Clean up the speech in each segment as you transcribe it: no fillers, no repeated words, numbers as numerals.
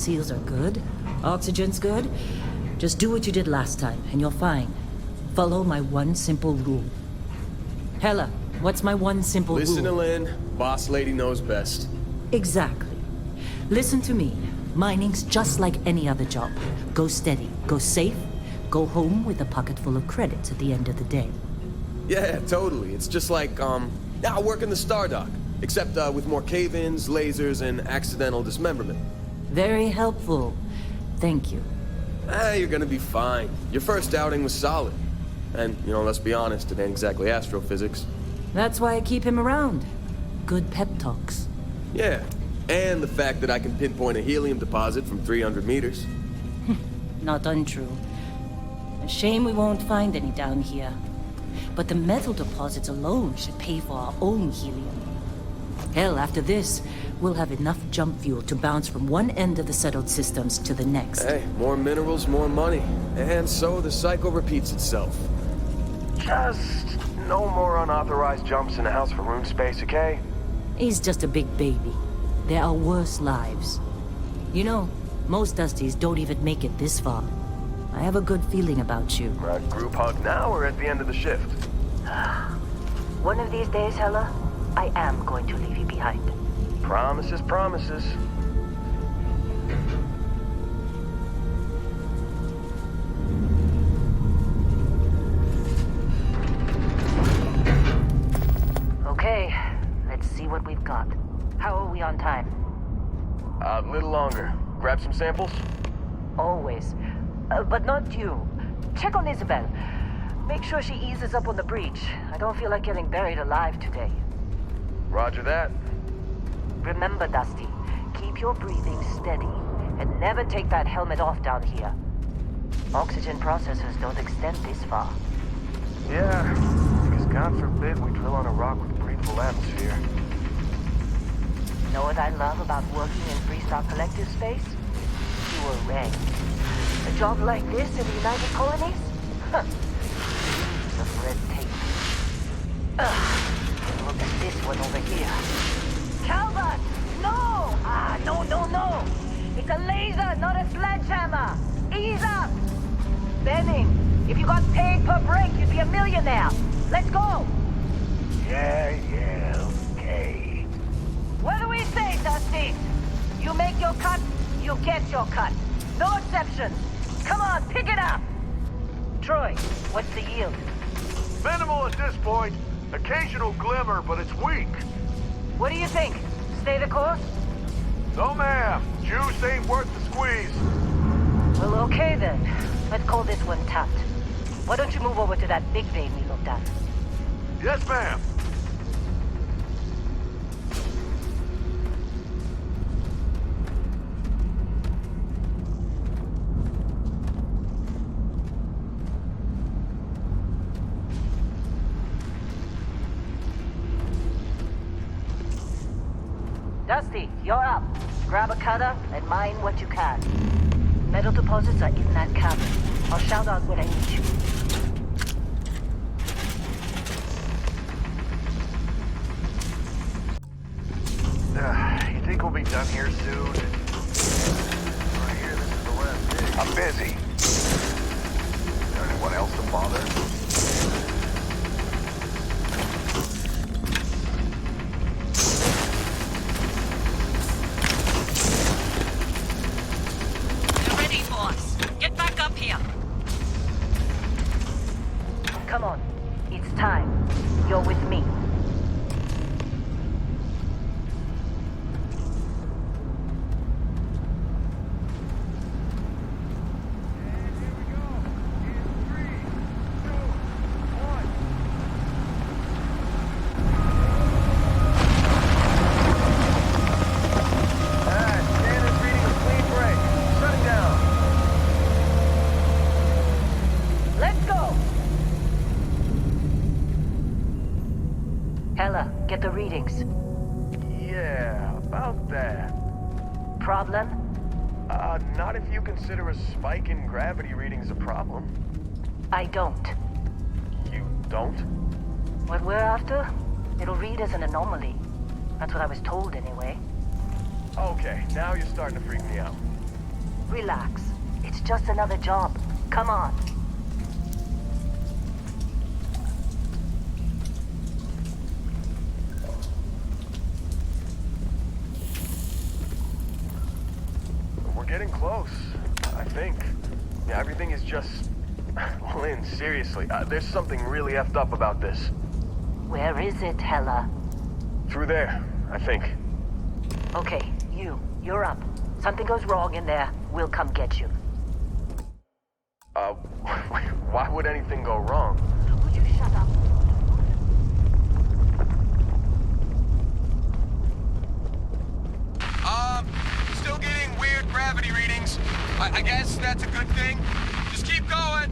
Seals are good. Oxygen's good. Just do what you did last time, and you're fine. Follow my one simple rule. Hella, what's my one simple rule? Listen to Lynn. Boss lady knows best. Exactly. Listen to me. Mining's just like any other job. Go steady, go safe, go home with a pocket full of credits at the end of the day. Yeah, totally. It's just like, now working the Star Dock. Except, with more cave-ins, lasers, and accidental dismemberment. Very helpful. Thank you. You're gonna be fine. Your first outing was solid. And, let's be honest, it ain't exactly astrophysics. That's why I keep him around. Good pep talks. Yeah, and the fact that I can pinpoint a helium deposit from 300 meters. Not untrue. A shame we won't find any down here. But the metal deposits alone should pay for our own helium. Hell, after this, we'll have enough jump fuel to bounce from one end of the settled systems to the next. Hey, more minerals, more money. And so the cycle repeats itself. Just no more unauthorized jumps in the house for room space, okay? He's just a big baby. There are worse lives. You know, most Dusties don't even make it this far. I have a good feeling about you. Group hug now or at the end of the shift? One of these days, Hella, I am going to leave you behind. Promises, promises. Okay, let's see what we've got. How are we on time? A little longer. Grab some samples? Always. But not you. Check on Isabel. Make sure she eases up on the breach. I don't feel like getting buried alive today. Roger that. Remember, Dusty, keep your breathing steady and never take that helmet off down here. Oxygen processors don't extend this far. Yeah, because God forbid we drill on a rock with a breathable atmosphere. You know what I love about working in Freestar Collective space? Pure rank. A job like this in the United Colonies? Huh. Years of red tape. Ugh. Look at this one over here. Calvert! No! No. It's a laser, not a sledgehammer. Ease up! Benning, if you got paid per break, you'd be a millionaire. Let's go! Yeah, okay. What do we say, Dusty? You make your cut, you get your cut. No exceptions. Come on, pick it up! Troy, what's the yield? Minimal at this point. Occasional glimmer, but it's weak. What do you think? Stay the course? No, ma'am. Juice ain't worth the squeeze. Well, okay then. Let's call this one tapped. Why don't you move over to that big vein we looked at? Yes, ma'am. Dusty, you're up. Grab a cutter and mine what you can. Metal deposits are in that cavern. I'll shout out when I need you. You think we'll be done here soon? I hear this is the last day. I'm busy. Is there anyone else to bother? Come on. It's time. You're with me. Get the readings. Yeah, about that. Problem? Not if you consider a spike in gravity readings a problem. I don't. You don't? What we're after? It'll read as an anomaly. That's what I was told anyway. Okay, now you're starting to freak me out. Relax. It's just another job. Come on. We're getting close, I think. Yeah, everything is just... Lynn, seriously, there's something really effed up about this. Where is it, Hella? Through there, I think. Okay, you're up. Something goes wrong in there, we'll come get you. Why would anything go wrong? Would you shut up? Still getting weird gravity readings. I guess that's a good thing. Just keep going.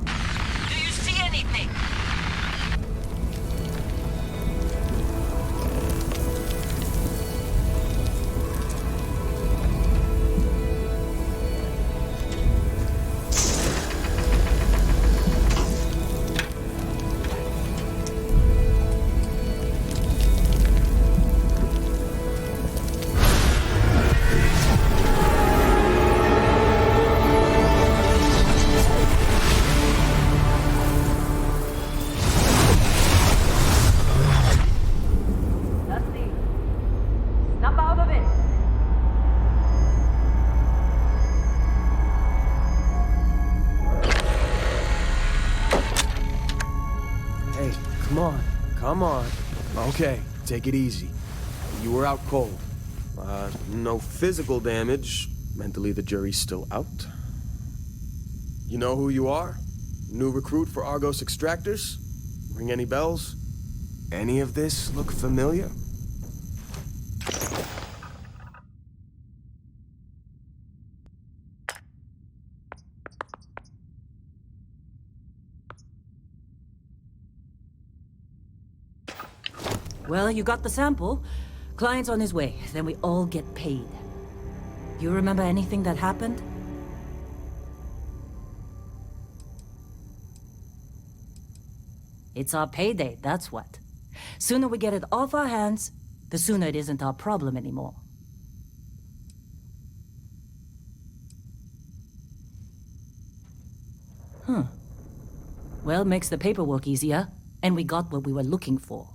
Do you see anything? Come on. Okay, take it easy. You were out cold. No physical damage. Mentally, the jury's still out. You know who you are? New recruit for Argos Extractors? Ring any bells? Any of this look familiar? Well, you got the sample. Client's on his way, then we all get paid. You remember anything that happened? It's our payday, that's what. Sooner we get it off our hands, the sooner it isn't our problem anymore. Well, makes the paperwork easier, and we got what we were looking for.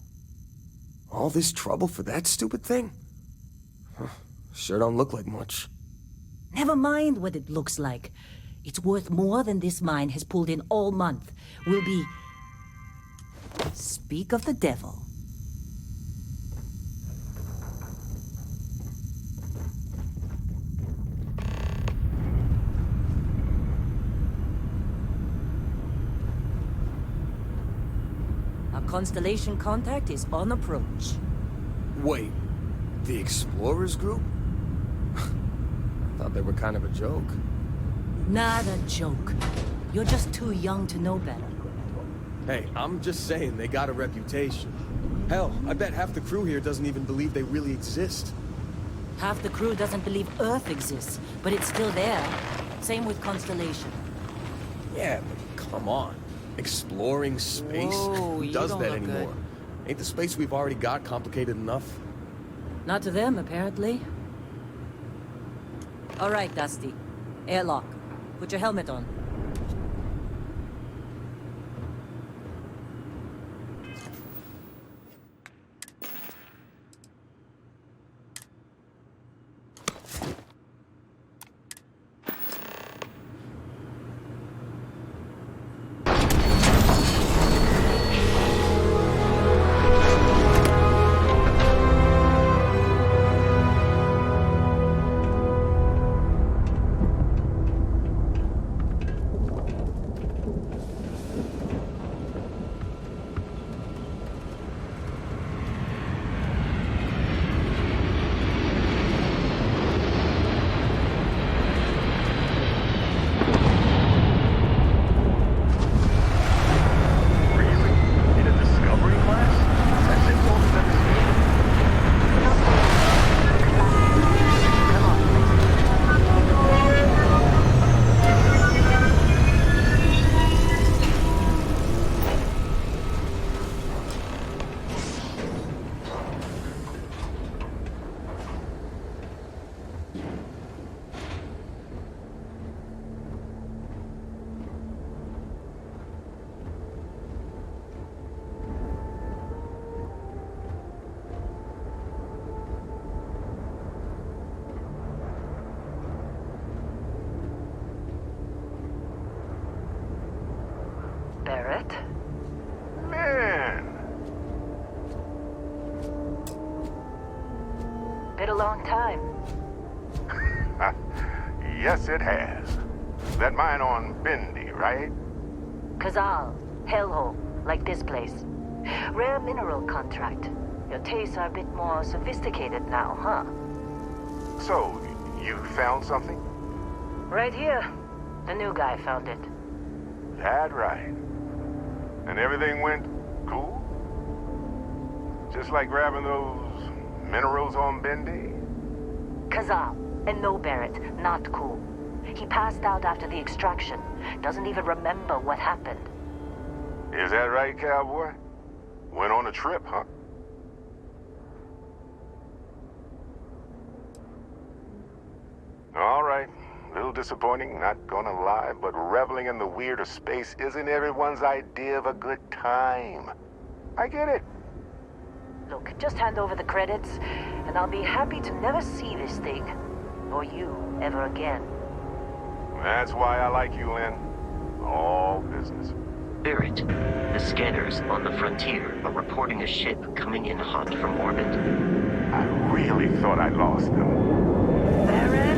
All this trouble for that stupid thing? Sure don't look like much. Never mind what it looks like. It's worth more than this mine has pulled in all month. We'll be... Speak of the devil. Our Constellation contact is on approach. Wait, the Explorers group? I thought they were kind of a joke. Not a joke. You're just too young to know better. Hey, I'm just saying they got a reputation. Hell, I bet half the crew here doesn't even believe they really exist. Half the crew doesn't believe Earth exists, but it's still there. Same with Constellation. Yeah, but come on. Exploring space? Whoa, Who you does don't that look anymore? good. Ain't the space we've already got complicated enough? Not to them, apparently. All right, Dusty. Airlock. Put your helmet on. a long time. Yes, it has. That mine on Bendy, right? Kazal, hellhole, like this place. Rare mineral contract. Your tastes are a bit more sophisticated now, huh? So, you found something? Right here. The new guy found it. That right. And everything went cool? Just like grabbing those minerals on Bendy? Kazal, and no Barrett, not cool. He passed out after the extraction. Doesn't even remember what happened. Is that right, cowboy? Went on a trip, huh? All right. A little disappointing, not gonna lie, but reveling in the weird of space isn't everyone's idea of a good time. I get it. Look, just hand over the credits, and I'll be happy to never see this thing, or you, ever again. That's why I like you, Lynn. All business. Barrett, the scanners on the frontier are reporting a ship coming in hot from orbit. I really thought I lost them. Barrett?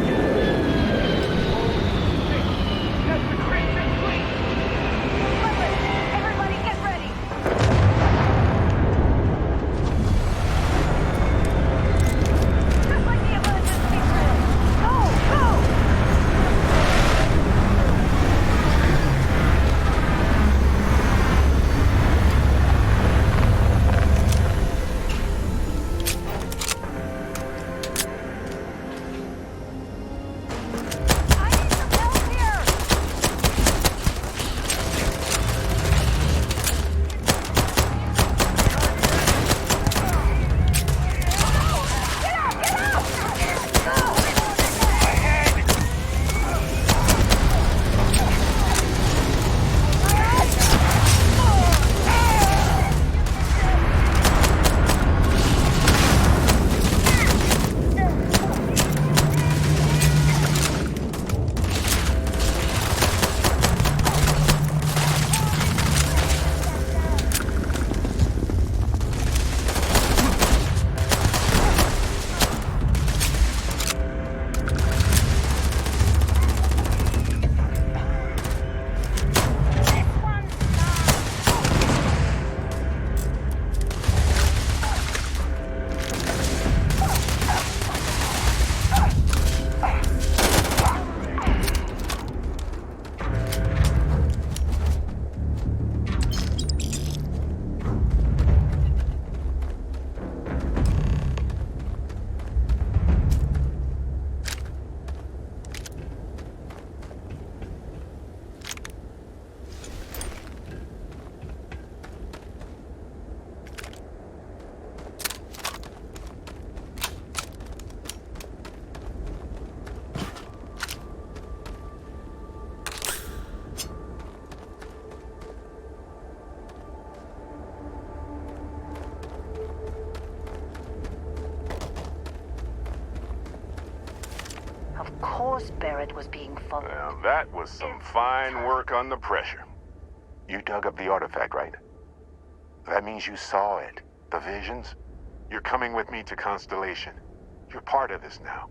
Everybody get ready! Just like the emergency drill! Go! Go! I need some help here! Of course Barrett was being followed. Now, that was some fine work under pressure. You dug up the artifact, right? That means you saw it. The visions? You're coming with me to Constellation. You're part of this now.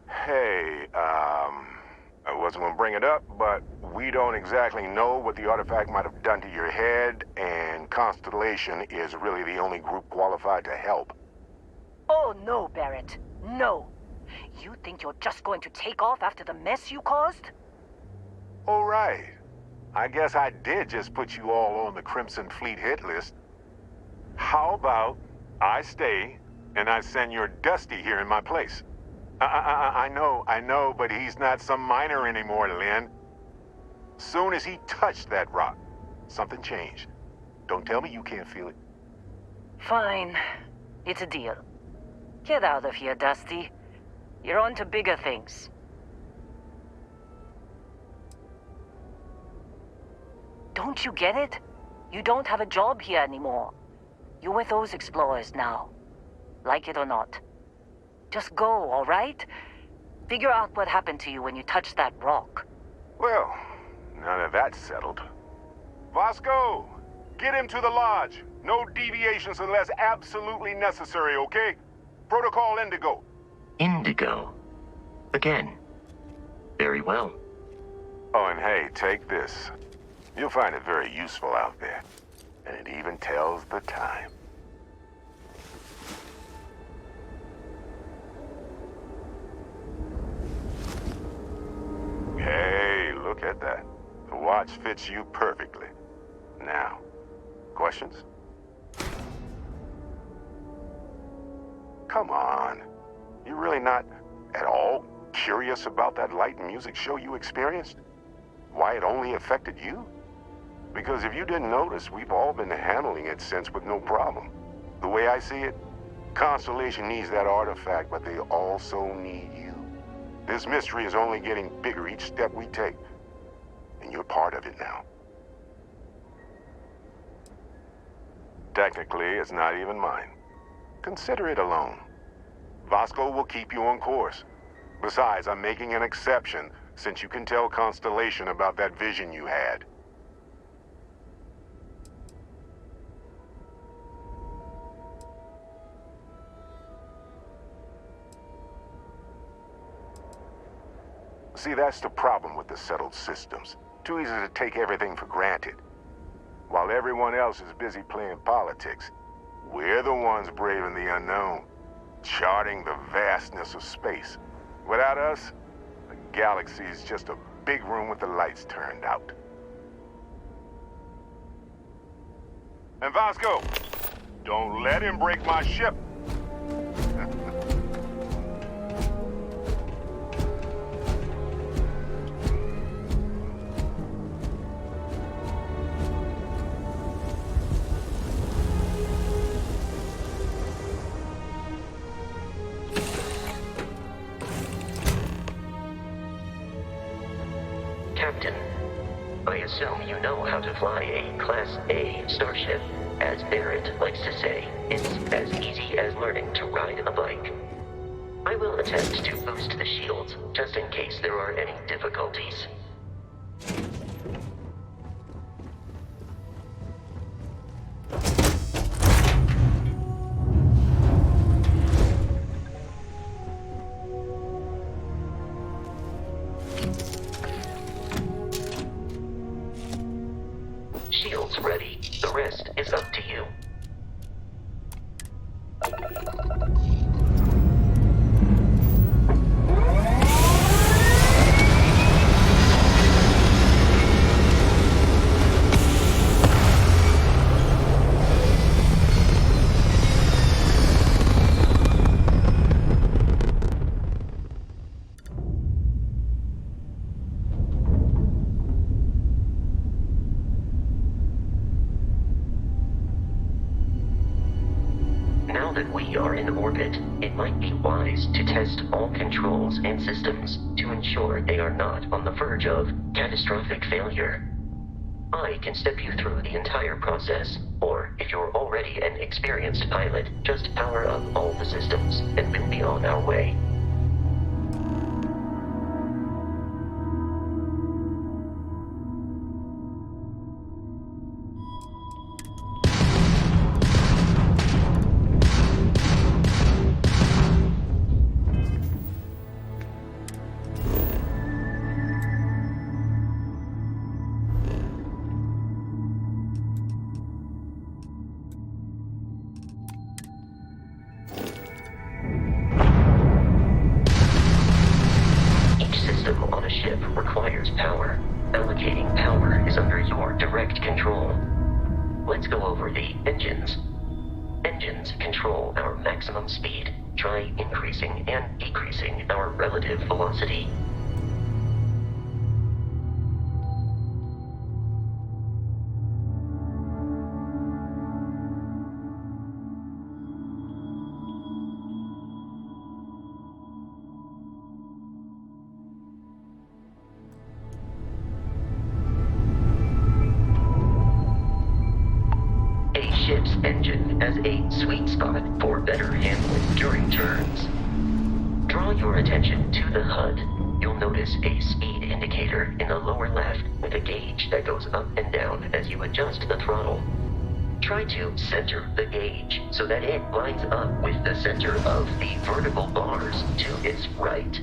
Hey, I wasn't gonna bring it up, but we don't exactly know what the artifact might have done to your head, and Constellation is really the only group qualified to help. Oh no, Barrett. No. You think you're just going to take off after the mess you caused? Oh, right. I guess I did just put you all on the Crimson Fleet hit list. How about I stay and I send your Dusty here in my place? I know, but he's not some miner anymore, Lynn. Soon as he touched that rock, something changed. Don't tell me you can't feel it. Fine. It's a deal. Get out of here, Dusty. You're on to bigger things. Don't you get it? You don't have a job here anymore. You're with those explorers now. Like it or not. Just go, all right? Figure out what happened to you when you touched that rock. Well, now that that's settled, Vasco, get him to the lodge. No deviations unless absolutely necessary, okay? Protocol Indigo. Indigo. Again. Very well. Oh, and hey, take this. You'll find it very useful out there. And it even tells the time. Hey, look at that. The watch fits you perfectly. Now, questions? Come on. You really not at all curious about that light and music show you experienced? Why it only affected you? Because if you didn't notice, we've all been handling it since with no problem. The way I see it, Constellation needs that artifact, but they also need you. This mystery is only getting bigger each step we take, and you're part of it now. Technically, it's not even mine. Consider it a loan. Vasco will keep you on course. Besides, I'm making an exception since you can tell Constellation about that vision you had. See, that's the problem with the settled systems. Too easy to take everything for granted. While everyone else is busy playing politics, we're the ones braving the unknown, charting the vastness of space. Without us, the galaxy is just a big room with the lights turned out. And Vasco, don't let him break my ship. Captain, I assume you know how to fly a Class A starship. As Barrett likes to say, it's as easy as learning to ride a bike. I will attempt to boost the shields, just in case there are any difficulties. Shields ready. The rest is up to you. Now that we are in orbit, it might be wise to test all controls and systems to ensure they are not on the verge of catastrophic failure. I can step you through the entire process, or if you're already an experienced pilot, just power up all the systems and we'll be on our way. On a ship requires power. Allocating power is under your direct control. Let's go over the engines. Engines control our maximum speed. Try increasing and decreasing our relative velocity. Ship's engine as a sweet spot for better handling during turns. Draw your attention to the HUD. you'll notice a speed indicator in the lower left with a gauge that goes up and down as you adjust the throttle. Try to center the gauge so that it lines up with the center of the vertical bars to its right.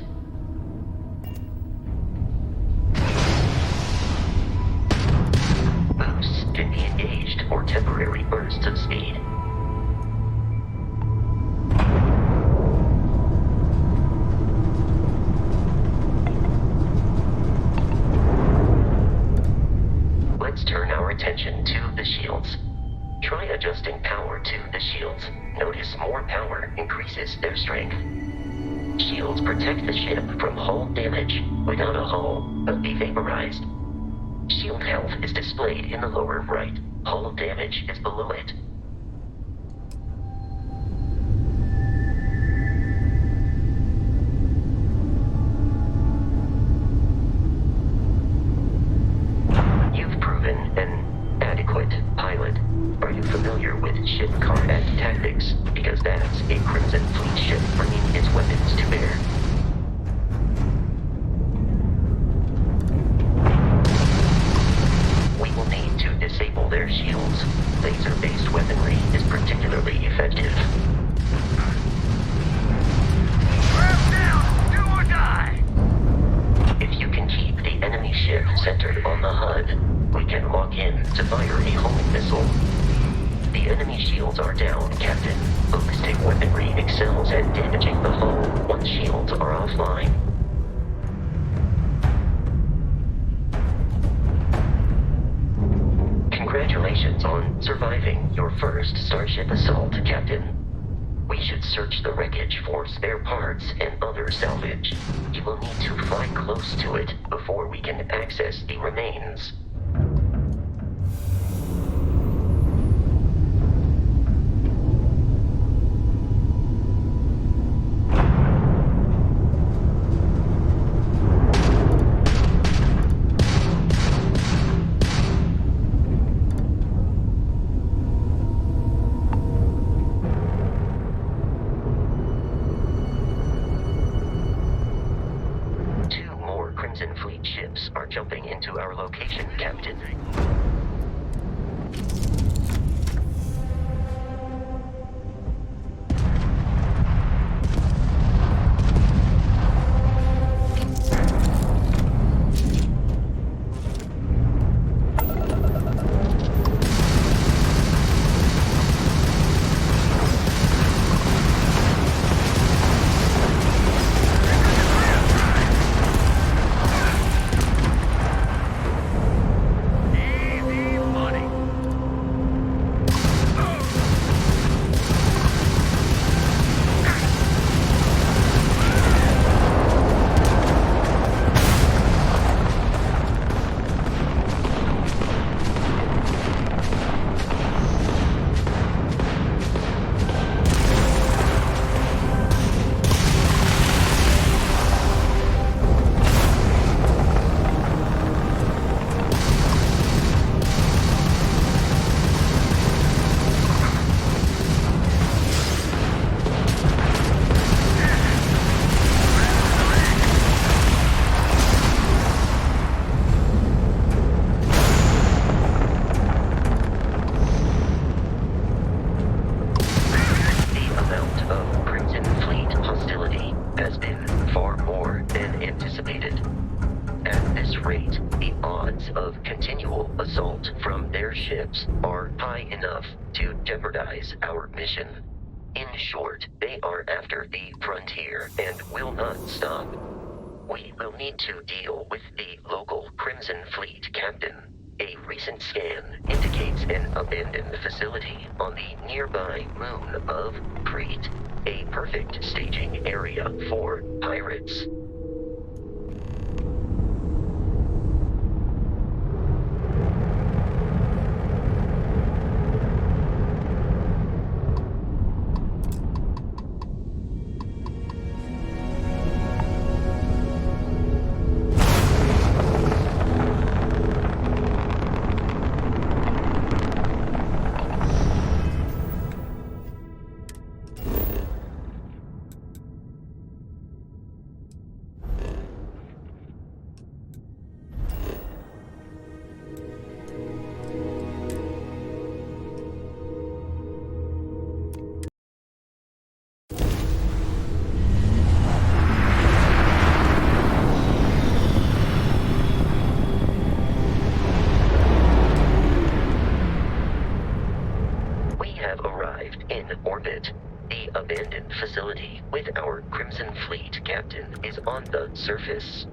Boosts can be engaged for temporary bursts of speed. Let's turn our attention to the shields. Try adjusting power to the shields. Notice more power increases their strength. Shields protect the ship from hull damage. Without a hull, but be vaporized. Shield health is displayed in the lower right. Hull damage is below it. You've proven an adequate pilot. Are you familiar with ship combat tactics? Because that's a Crimson Fleet ship bringing its weapons to bear. We will need to disable their shields. Laser-based weaponry is particularly effective. Grab down! Do or die! If you can keep the enemy ship centered on the HUD, we can lock in to fire a homing missile. The enemy shields are down, Captain. Ballistic weaponry excels at damaging the hull once shields are offline. Congratulations on surviving your first Starship assault, Captain. We should search the wreckage for spare parts and other salvage. You will need to fly close to it before we can access the remains. Crimson Fleet ships are jumping into our location, Captain. Of continual assault from their ships are high enough to jeopardize our mission. In short, they are after the frontier and will not stop. We will need to deal with the local Crimson Fleet captain. A recent scan indicates an abandoned facility on the nearby moon of Crete, a perfect staging area for pirates. on the surface.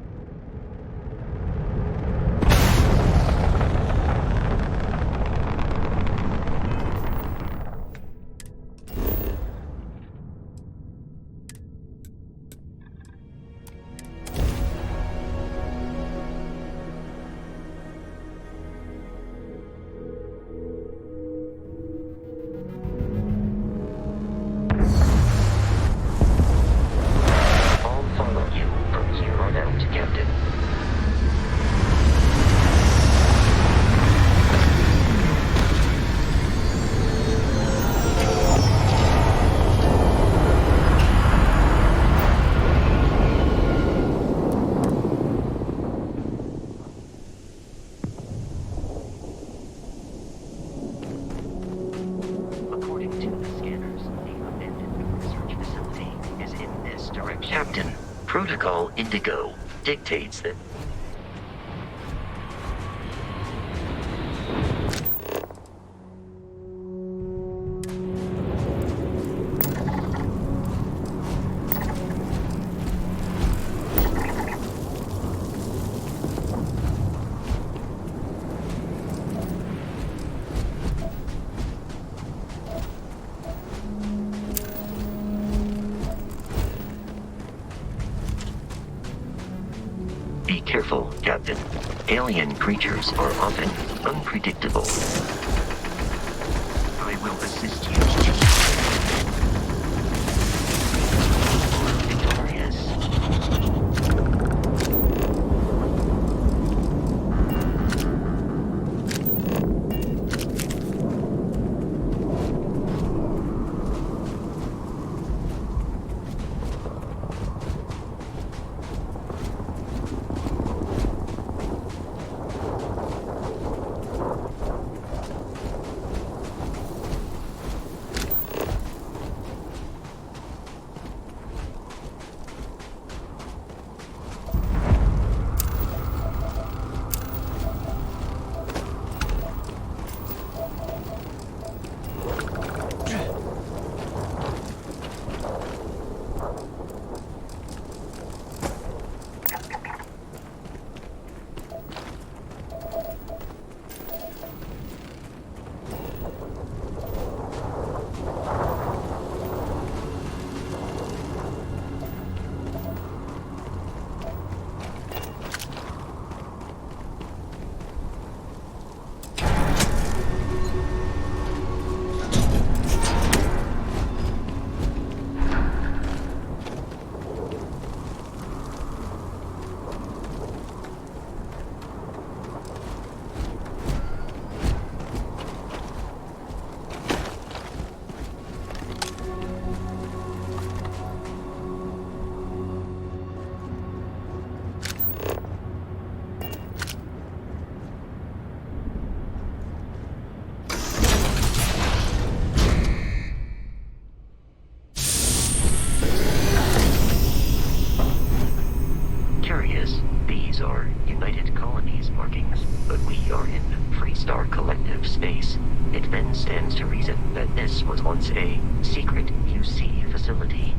I'll follow you from here on out, Captain. According to the scanners, the abandoned research facility is in this direction. Captain, Protocol Indigo dictates that. Be careful, Captain. Alien creatures are often unpredictable. I will assist you. Victorious. Curious, these are United Colonies markings, but we are in Freestar Collective space. It then stands to reason that this was once a secret UC facility.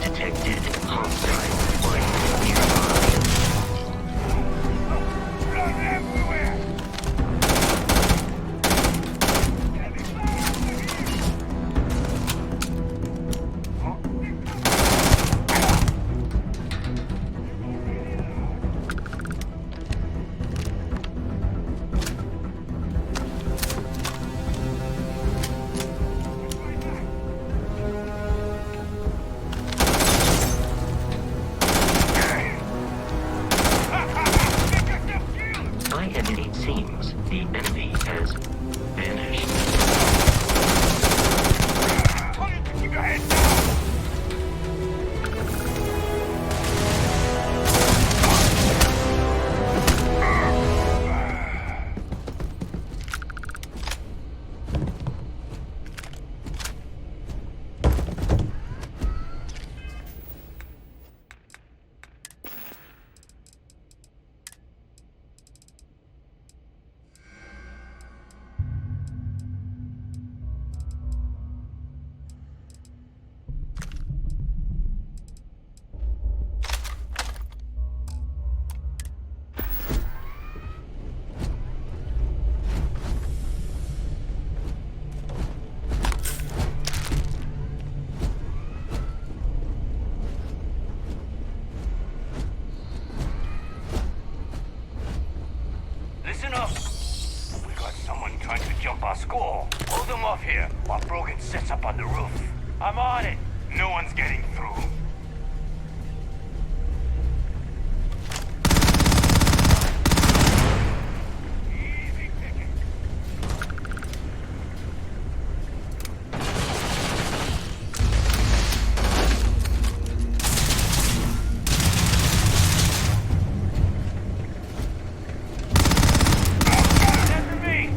Detected hostile flight nearby. Blood everywhere! And it seems the enemy has vanished. Keep your head down! Listen up! We got someone trying to jump our score. Hold them off here while Brogan sets up on the roof. I'm on it. No one's getting through. Easy picking. After me!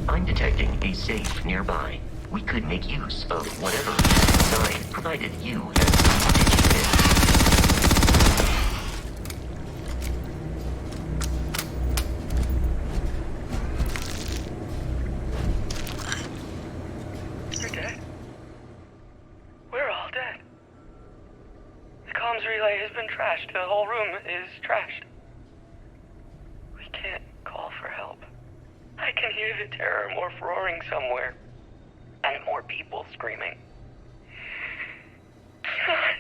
I'm detecting a safe nearby. We could make use of whatever is inside, provided you have something to keep it. We're dead. We're all dead. The comms relay has been trashed. The whole room is trashed. We can't call for help. I can hear the terror morph roaring somewhere. And more people screaming. God.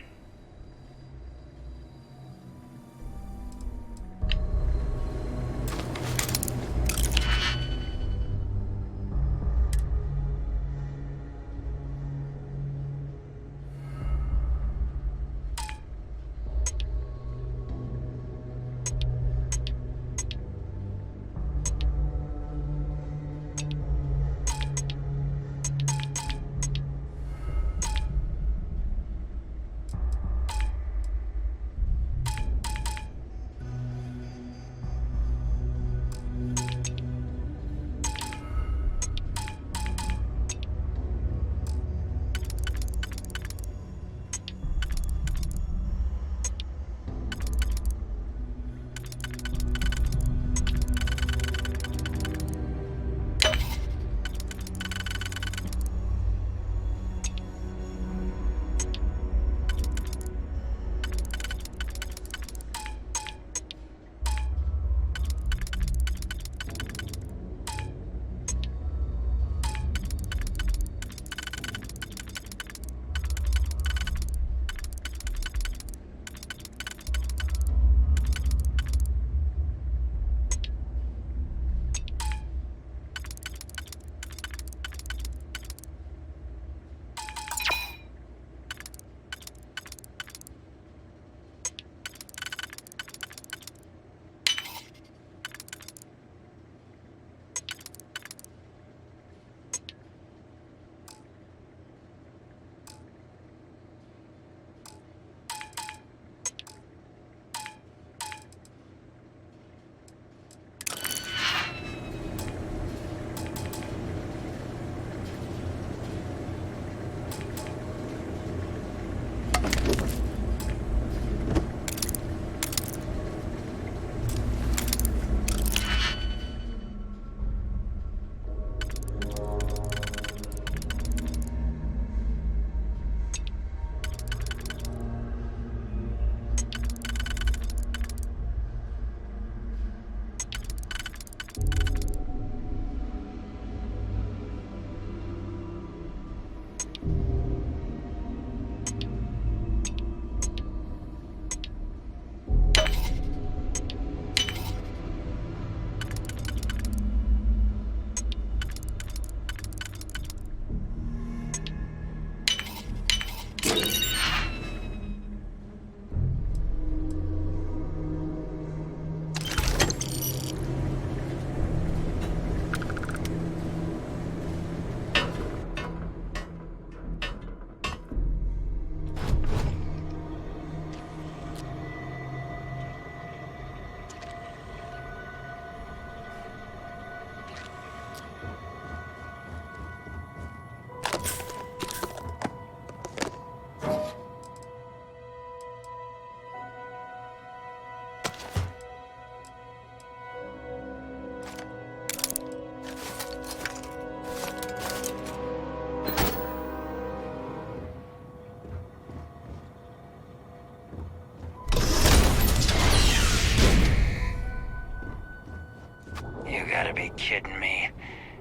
You gotta be kidding me.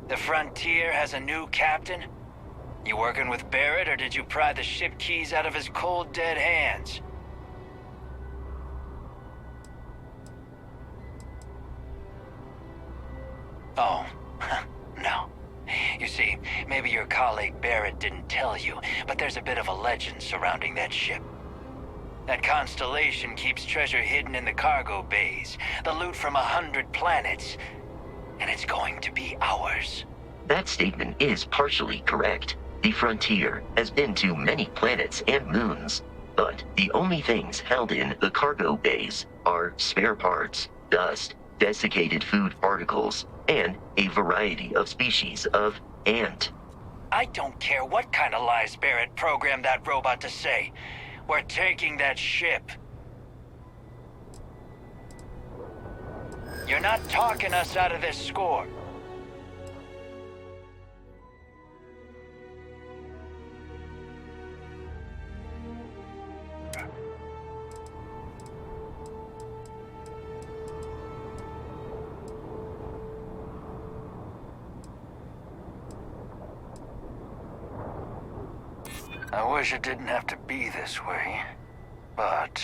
The Frontier has a new captain? You working with Barrett, or did you pry the ship keys out of his cold, dead hands? Oh, no. You see, maybe your colleague Barrett didn't tell you, but there's a bit of a legend surrounding that ship. That constellation keeps treasure hidden in the cargo bays, the loot from 100 planets, and it's going to be ours. That statement is partially correct. The Frontier has been to many planets and moons, but the only things held in the cargo bays are spare parts, dust, desiccated food particles, and a variety of species of ant. I don't care what kind of lies Barrett programmed that robot to say. We're taking that ship. You're not talking us out of this score. I wish it didn't have to be this way, but...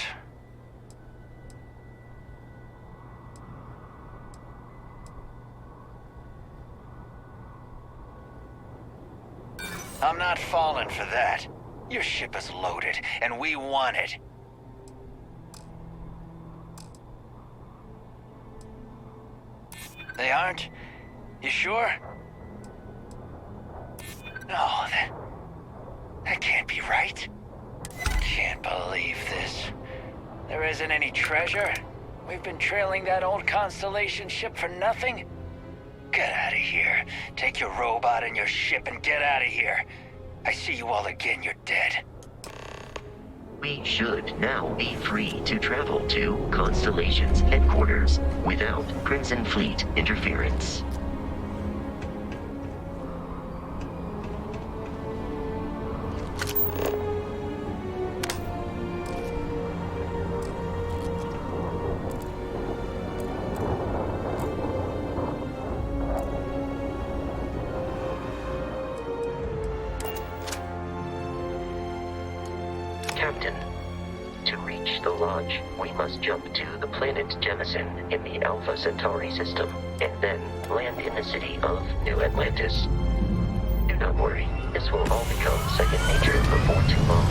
I'm not falling for that. Your ship is loaded, and we want it. They aren't? You sure? No, that can't be right. Can't believe this. There isn't any treasure? We've been trailing that old Constellation ship for nothing? Get out of here. Take your robot and your ship and get out of here. I see you all again, you're dead. We should now be free to travel to Constellation's headquarters without Crimson Fleet interference. Captain, to reach the lodge, we must jump to the planet Jemison in the Alpha Centauri system, and then land in the city of New Atlantis. Do not worry, this will all become second nature before too long.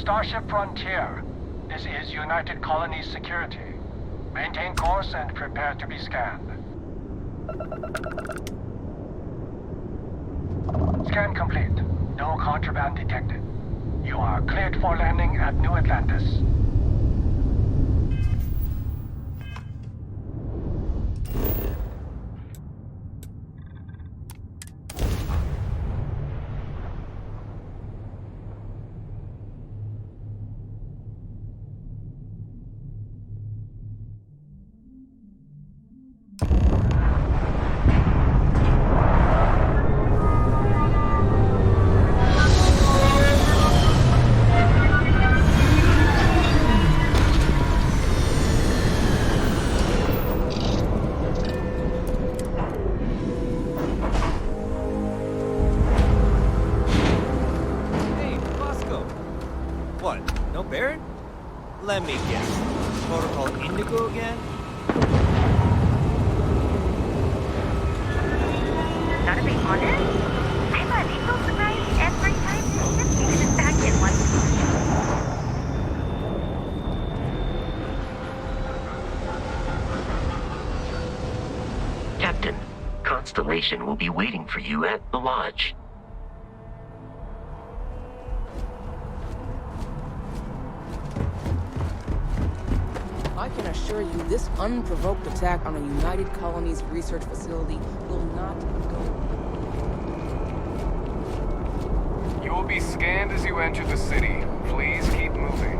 Starship Frontier. This is United Colonies Security. Maintain course and prepare to be scanned. Scan complete. No contraband detected. You are cleared for landing at New Atlantis. Let me guess. Protocol Indigo again? Gotta be honest, I'm a little surprised every time the ship makes it back in one piece. Captain, Constellation will be waiting for you at the lodge. I can assure you this unprovoked attack on a United Colonies research facility will not go. You will be scanned as you enter the city. Please keep moving.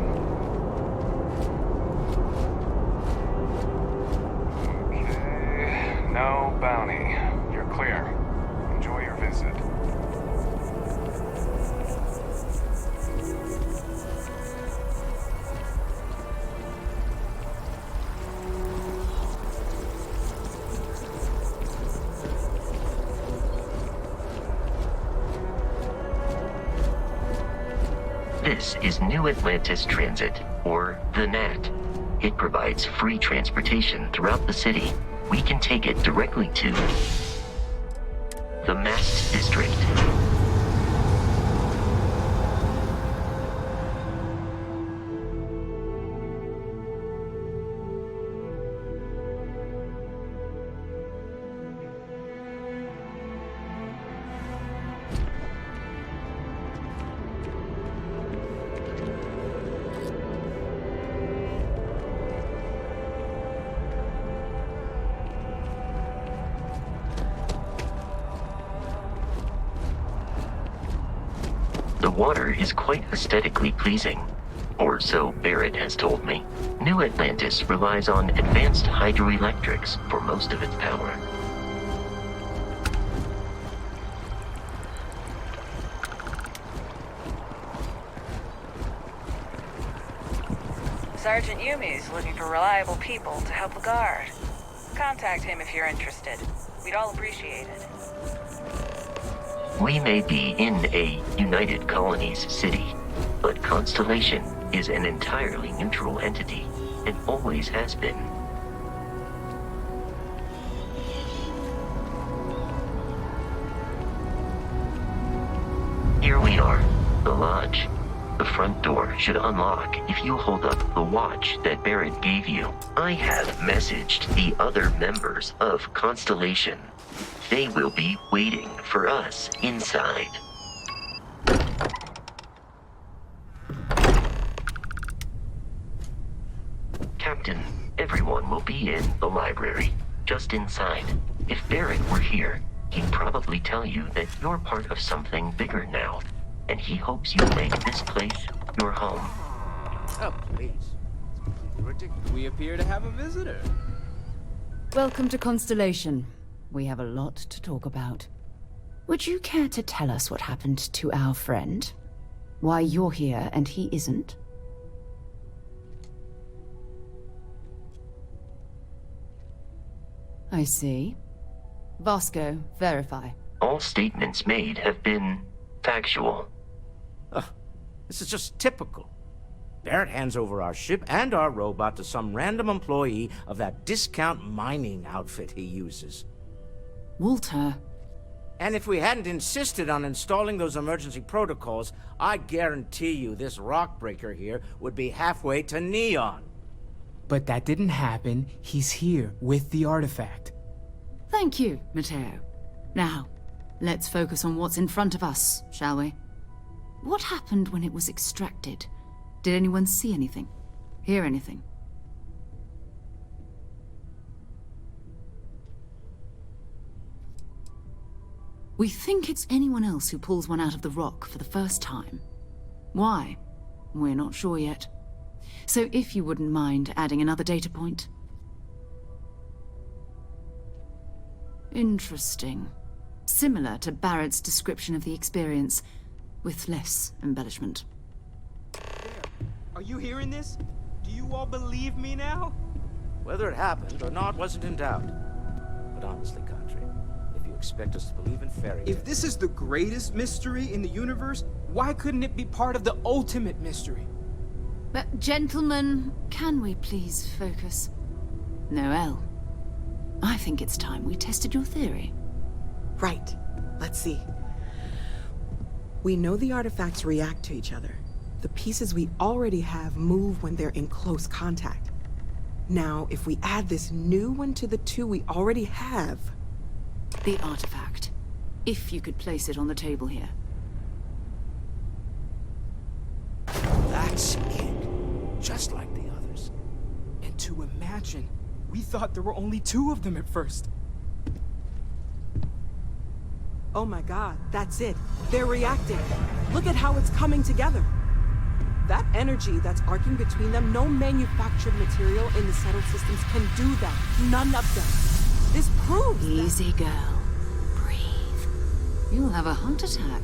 Okay. No bounty. You're clear. Enjoy your visit. This is New Atlantis Transit, or the NAT. It provides free transportation throughout the city. We can take it directly to the Mast District. The water is quite aesthetically pleasing, or so Barrett has told me. New Atlantis relies on advanced hydroelectrics for most of its power. Sergeant Yumi's looking for reliable people to help the guard. Contact him if you're interested. We'd all appreciate it. We may be in a United Colonies city, but Constellation is an entirely neutral entity, and always has been. Here we are, the lodge. The front door should unlock if you hold up the watch that Barrett gave you. I have messaged the other members of Constellation. They will be waiting for us inside. Captain, everyone will be in the library, just inside. If Barrett were here, he'd probably tell you that you're part of something bigger now, and he hopes you make this place your home. Oh, please. We appear to have a visitor. Welcome to Constellation. We have a lot to talk about. Would you care to tell us what happened to our friend? Why you're here and he isn't? I see. Vasco, verify. All statements made have been factual. This is just typical. Barrett hands over our ship and our robot to some random employee of that discount mining outfit he uses. Walter. And if we hadn't insisted on installing those emergency protocols, I guarantee you this rock breaker here would be halfway to Neon. But that didn't happen. He's here with the artifact. Thank you, Matteo. Now, let's focus on what's in front of us, shall we? What happened when it was extracted? Did anyone see anything? Hear anything? We think it's anyone else who pulls one out of the rock for the first time. Why? We're not sure yet. So if you wouldn't mind adding another data point. Interesting. Similar to Barrett's description of the experience, with less embellishment. Are you hearing this? Do you all believe me now? Whether it happened or not wasn't in doubt. But honestly, Country, if you expect us to believe in fairy tales... If this is the greatest mystery in the universe, why couldn't it be part of the ultimate mystery? But gentlemen, can we please focus? Noel, I think it's time we tested your theory. Right. Let's see. We know the artifacts react to each other. The pieces we already have move when they're in close contact. Now, if we add this new one to the two we already have... The artifact. If you could place it on the table here. That's it. Just like the others. And to imagine, we thought there were only 2 of them at first. Oh my god, that's it. They're reacting. Look at how it's coming together. That energy that's arcing between them, no manufactured material in the settled systems can do that. None of them. This proves Easy, girl. Breathe. You'll have a heart attack.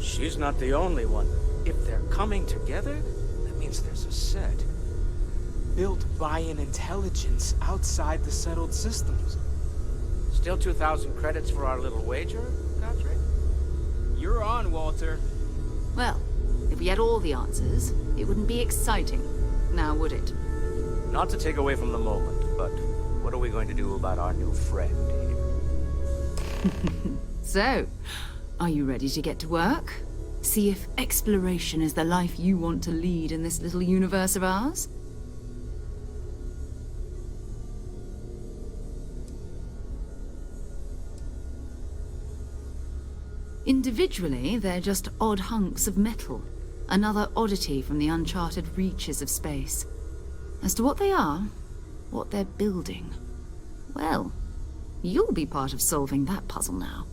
She's not the only one. If they're coming together, that means there's a set. Built by an intelligence outside the settled systems. Still 2,000 credits for our little wager, Godfrey? You're on, Walter. Well, if we had all the answers, it wouldn't be exciting. Now, would it? Not to take away from the moment, but what are we going to do about our new friend here? So, are you ready to get to work? See if exploration is the life you want to lead in this little universe of ours? Individually, they're just odd hunks of metal. Another oddity from the uncharted reaches of space. As to what they are, what they're building, well, you'll be part of solving that puzzle now.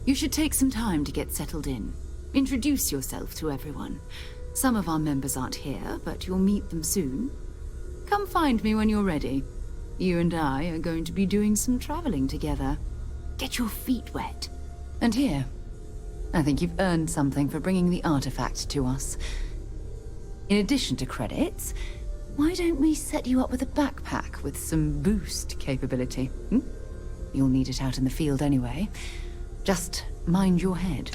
You should take some time to get settled in. Introduce yourself to everyone. Some of our members aren't here, but you'll meet them soon. Come find me when you're ready. You and I are going to be doing some traveling together. Get your feet wet. And here, I think you've earned something for bringing the artifact to us. In addition to credits, why don't we set you up with a backpack with some boost capability? You'll need it out in the field anyway. Just mind your head.